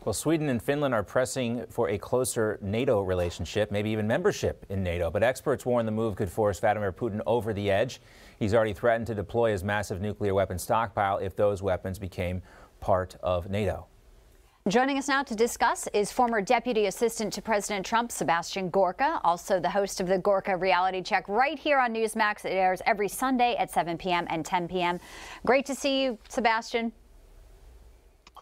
Well, Sweden and Finland are pressing for a closer NATO relationship, maybe even membership in NATO. But experts warn the move could force Vladimir Putin over the edge. He's already threatened to deploy his massive nuclear weapons stockpile if those weapons became part of NATO. Joining us now to discuss is former Deputy Assistant to President Trump, Sebastian Gorka, also the host of the Gorka Reality Check right here on Newsmax. It airs every Sunday at 7 p.m. and 10 p.m. Great to see you, Sebastian.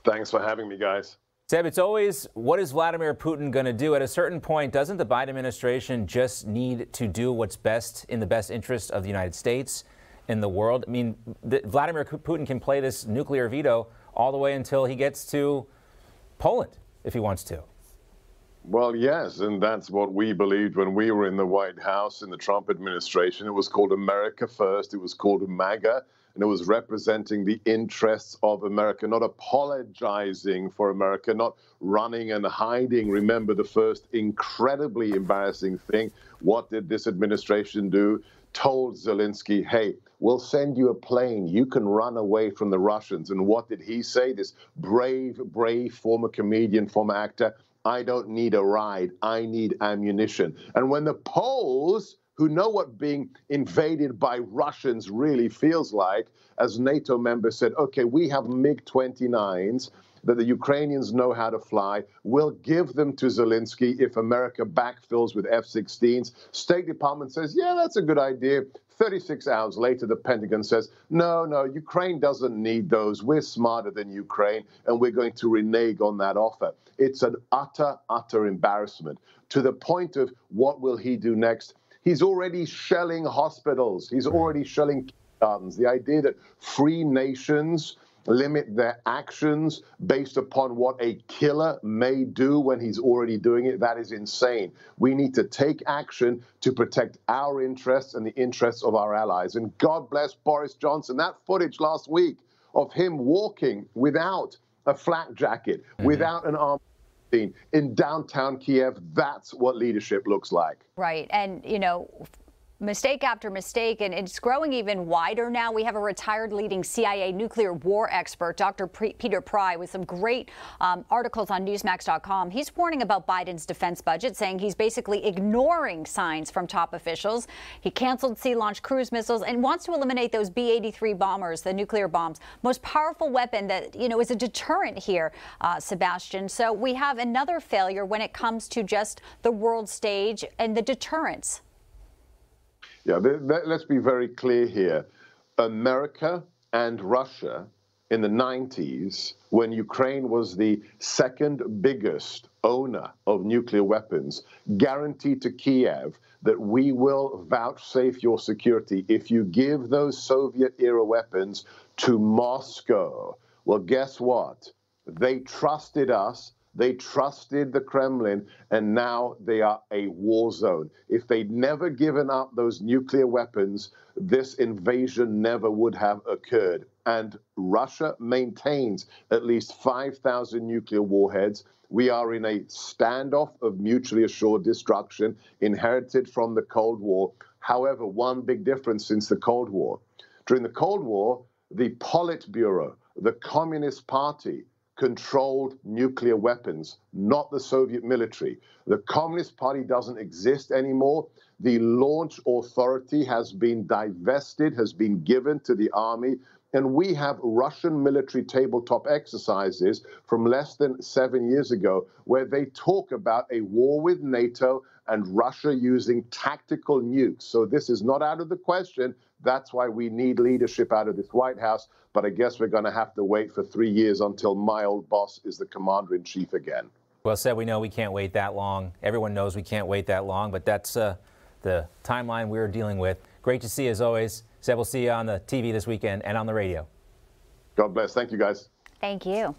Thanks for having me, guys. Seb, it's always, what is Vladimir Putin going to do? At a certain point, doesn't the Biden administration just need to do what's best in the best interest of the United States and the world? I mean, Vladimir Putin can play this nuclear veto all the way until he gets to Poland, if he wants to. Well, yes, and that's what we believed when we were in the White House in the Trump administration. It was called America First. It was called MAGA, and it was representing the interests of America, not apologizing for America, not running and hiding. Remember the first incredibly embarrassing thing. What did this administration do? Told Zelensky, hey, we'll send you a plane. You can run away from the Russians. And what did he say? This brave former comedian, former actor, I don't need a ride. I need ammunition. And when the Poles, who know what being invaded by Russians really feels like, as NATO members said, okay, we have MiG-29s that the Ukrainians know how to fly. We'll give them to Zelensky if America backfills with F-16s. State Department says, yeah, that's a good idea. 36 hours later, the Pentagon says, no, Ukraine doesn't need those. We're smarter than Ukraine, and we're going to renege on that offer. It's an utter embarrassment, to the point of what will he do next? He's already shelling hospitals. He's already shelling gardens. The idea that free nations limit their actions based upon what a killer may do when he's already doing it, that is insane. We need to take action to protect our interests and the interests of our allies. And God bless Boris Johnson. That footage last week of him walking without a flak jacket, without an arm in downtown Kiev, that's what leadership looks like. Right. And, you know, mistake after mistake, and it's growing even wider now. We have a retired leading CIA nuclear war expert, Dr. Peter Pry, with some great articles on Newsmax.com. He's warning about Biden's defense budget, saying he's basically ignoring signs from top officials. He canceled sea-launched cruise missiles and wants to eliminate those B-83 bombers, the nuclear bombs, most powerful weapon that, you know, is a deterrent here, Sebastian. So we have another failure when it comes to just the world stage and the deterrence. Yeah, let's be very clear here. America and Russia in the 90s, when Ukraine was the second biggest owner of nuclear weapons, guaranteed to Kiev that we will vouchsafe your security if you give those Soviet-era weapons to Moscow. Well, guess what? They trusted us. They trusted the Kremlin, and now they are a war zone. If they'd never given up those nuclear weapons, this invasion never would have occurred. And Russia maintains at least 5,000 nuclear warheads. We are in a standoff of mutually assured destruction inherited from the Cold War. However, one big difference since the Cold War. During the Cold War, the Politburo, the Communist Party, controlled nuclear weapons, not the Soviet military. The Communist Party doesn't exist anymore. The launch authority has been divested, has been given to the army, and we have Russian military tabletop exercises from less than 7 years ago where they talk about a war with NATO and Russia using tactical nukes. So this is not out of the question. That's why we need leadership out of this White House. But I guess we're going to have to wait for 3 years until my old boss is the commander-in-chief again. Well, Seb, we know we can't wait that long. Everyone knows we can't wait that long, but that's the timeline we're dealing with. Great to see you as always. Seb, we'll see you on the TV this weekend and on the radio. God bless. Thank you, guys. Thank you.